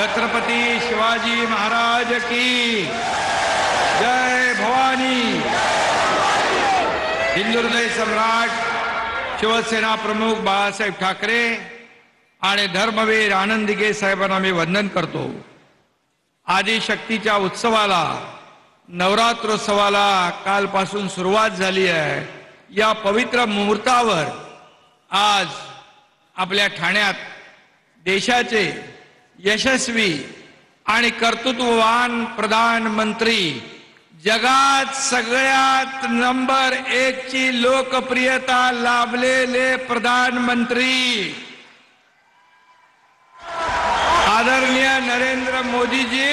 छत्रपती शिवाजी महाराज की जय भवानी। हिंदुहृदय सम्राट शिवसेना प्रमुख बाळासाहेब ठाकरे आणि धर्मवीर आनंद दिघे साहेबांना मी वंदन करतो। आदिशक्तीच्या उत्सवाला नवरात्रोत्सवाला कालपासून सुरुवात झाली आहे। या पवित्र मुहूर्तावर आज आपल्या ठाण्यात देशाचे यशस्वी आणि कर्तृत्ववान प्रधानमंत्री, जगात सगळ्यात नंबर 1 ची लोकप्रियता लाभलेले प्रधानमंत्री आदरणीय नरेंद्र मोदीजी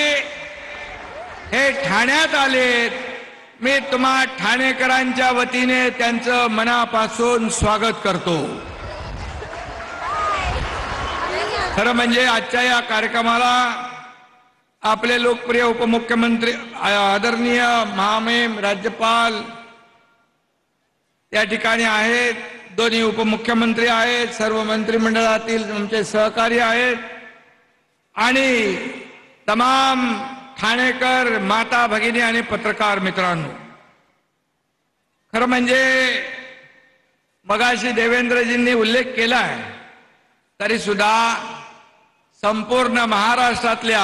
हे ठाण्यात आलेत। मी तुम्हा ठाणेकरांच्या वतीने त्यांचं मनापासून स्वागत करतो। खरं म्हणजे आजच्या या कार्यक्रमाला आपले लोकप्रिय उपमुख्यमंत्री आदरणीय महामहिम राज्यपाल त्या ठिकाणी आहेत, दोन्ही उपमुख्यमंत्री आहेत, सर्व मंत्रिमंडळातील आमचे सहकारी आहेत आणि तमाम ठाणेकर माता भगिनी आणि पत्रकार मित्रांनो, खरं म्हणजे मगाशी देवेंद्रजींनी उल्लेख केलाय तरी सुद्धा संपूर्ण महाराष्ट्रातल्या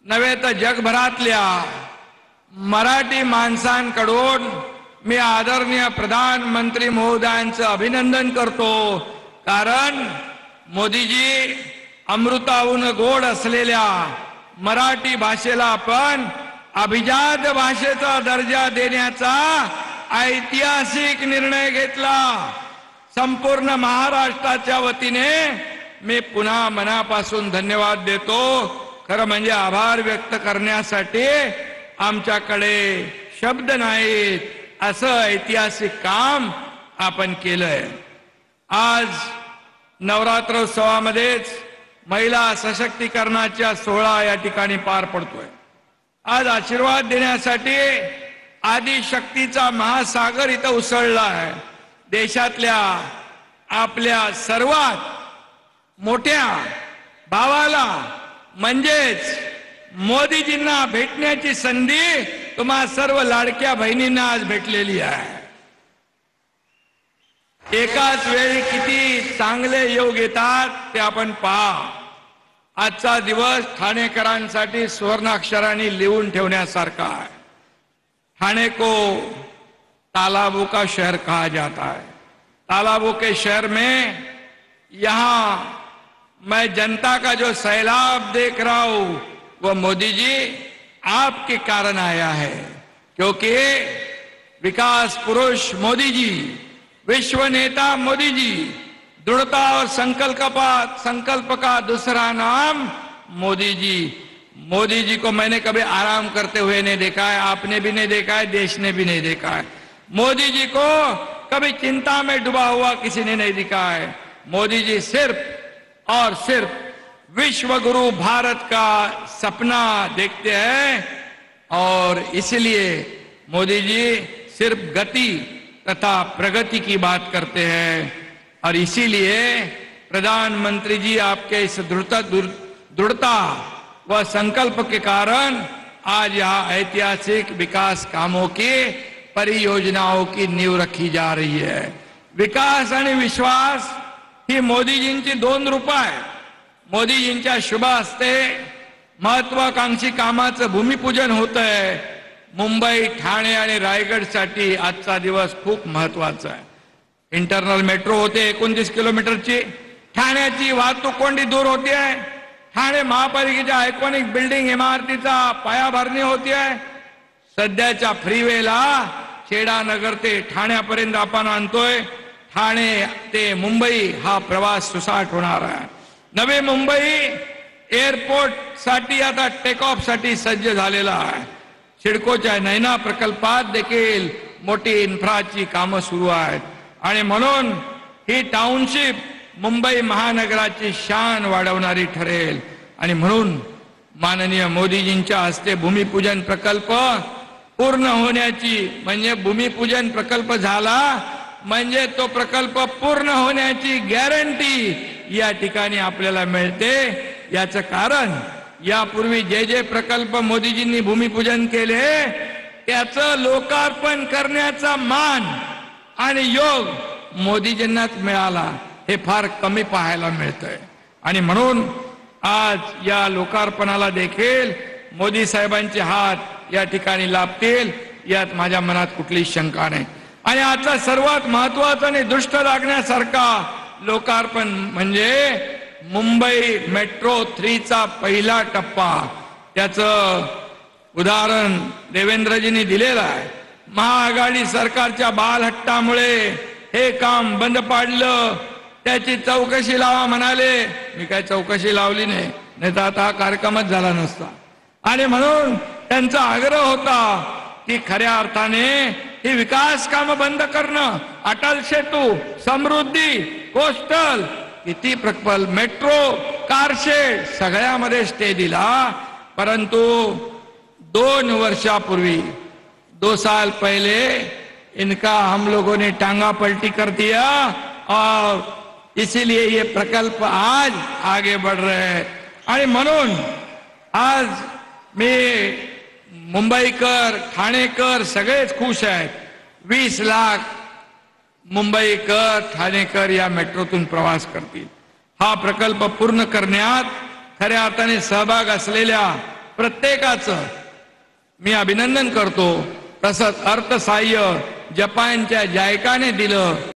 नव्हे तर जगभरातल्या मराठी माणसांकडून मी आदरणीय प्रधानमंत्री महोदयांचं अभिनंदन करतो। कारण मोदीजी अमृताहून गोड असलेल्या मराठी भाषेला आपण अभिजात भाषेचा दर्जा देण्याचा ऐतिहासिक निर्णय घेतला। संपूर्ण महाराष्ट्राच्या वतीने मी पुन्हा मनापासून धन्यवाद देतो। खरं म्हणजे आभार व्यक्त करण्यासाठी आमच्याकडे शब्द नाहीत, असं ऐतिहासिक काम आपण केलंय। आज नवरात्रोत्सवामध्येच महिला सशक्तीकरणाचा सोहळा या ठिकाणी पार पडतोय। आज आशीर्वाद देण्यासाठी आदिशक्तीचा महासागर इथं उसळला आहे। देशातल्या आपल्या सर्वात मोठ्या भावाला म्हणजेच मोदीजींना भेटण्याची संधी तुम्हा सर्व लाडक्या बहिणींना आज भेटलेली आहे। एकाच वेळी किती चांगले योग येतात ते आपण पहा। आजचा दिवस ठाणेकरांसाठी सुवर्णाक्षरांनी लिहून ठेवण्यासारखा है। ठाणे को तालाबों का शहर कहा जाता है। तालाबों के शहर में यहाँ मैं जनता का जो सैलाब देख रहा हूं वो मोदी जी आपके कारण आया है, क्योंकि विकास पुरुष मोदी जी, विश्व नेता मोदी जी, दृढ़ता और संकल्प का दूसरा नाम मोदी जी। मोदी जी को मैंने कभी आराम करते हुए नहीं देखा है, आपने भी नहीं देखा है, देश ने भी नहीं देखा है। मोदी जी को कभी चिंता में डूबा हुआ किसी ने नहीं देखा है। मोदी जी सिर्फ और सिर्फ विश्व गुरु भारत का सपना देखते हैं और इसलिए मोदी जी सिर्फ गति तथा प्रगति की बात करते हैं। और इसीलिए प्रधानमंत्री जी आपके इस दृढ़ता व संकल्प के कारण आज यहाँ ऐतिहासिक विकास कामों की परियोजनाओं की नींव रखी जा रही है। विकास आणि विश्वास ही मोदीजींची 2 रूपं आहेत। मोदीजींच्या शुभ हस्ते महत्वाकांक्षी कामाचं भूमिपूजन होत आहे। मुंबई, ठाणे आणि रायगडसाठी आजचा दिवस खूप महत्वाचा आहे। इंटरनल मेट्रो होते 29 किलोमीटरची, ठाण्याची वाहतूक कोंडी दूर होती आहे। ठाणे महापालिकेच्या आयकॉनिक बिल्डिंग इमारतीचा पायाभरणी होती आहे। सध्याच्या फ्रीवेला खेडानगर ते ठाण्यापर्यंत आपण आणतोय। ठाणे ते मुंबई हा प्रवास सुसाट होणार आहे। नवी मुंबई एअरपोर्ट साठी आता टेक ऑफ साठी सज्ज झालेला आहे। सिडकोच्या नैना प्रकल्पात देखील मोठी इन्फ्राची कामं सुरू आहेत आणि म्हणून ही टाउनशिप मुंबई महानगराची शान वाढवणारी ठरेल। आणि म्हणून माननीय मोदीजींच्या हस्ते भूमिपूजन प्रकल्प पूर्ण होण्याची, म्हणजे भूमिपूजन प्रकल्प झाला म्हणजे तो प्रकल्प पूर्ण होण्याची गॅरंटी या ठिकाणी आपल्याला मिळते। याचं कारण यापूर्वी जे जे प्रकल्प मोदीजींनी भूमिपूजन केले त्याचं लोकार्पण करण्याचा मान आणि योग मोदीजींनाच मिळाला हे फार कमी पाहायला मिळतंय। आणि म्हणून आज या लोकार्पणाला देखील मोदी साहेबांचे हात या ठिकाणी लाभतील यात माझ्या मनात कुठलीही शंका नाही। आणि आजचा सर्वात महत्त्वाचा आणि दृष्ट लागण्यासारखा लोकार्पण म्हणजे मुंबई मेट्रो 3 चा पहिला टप्पा। त्याचं उदाहरण देवेंद्रजींनी दिलेलं आहे। महाआघाडी सरकारच्या बालहट्टामुळे हे काम बंद पाडलं, त्याची चौकशी लावा म्हणाले, मी काय चौकशी लावली नाही तर आता हा कार्यक्रमच झाला नसता। आणि म्हणून त्यांचा आग्रह होता की खऱ्या अर्थाने ही विकास कामं बंद करणं, अटल सेतू, समृद्धी, कोस्टल, किती प्रकल्प, मेट्रो, कारशेड सगळ्यामध्ये स्टे दिला। परंतु 2 वर्षापूर्वी 2 साल पहले इनका हम लोगों ने टांगा पलटी कर दिया और इसीलिए ये प्रकल्प आज आगे बढ़ रहे हैं। आणि म्हणून आज मी मुंबईकर, ठाणेकर सगळेच खुश आहेत। 20 लाख मुंबईकर, ठाणेकर या मेट्रोतून प्रवास करतील। हा प्रकल्प पूर्ण करण्यात खऱ्या अर्थाने सहभाग असलेल्या प्रत्येकाचं मी अभिनंदन करतो। तसंच अर्थसहाय्य जपानच्या जायकाने दिलं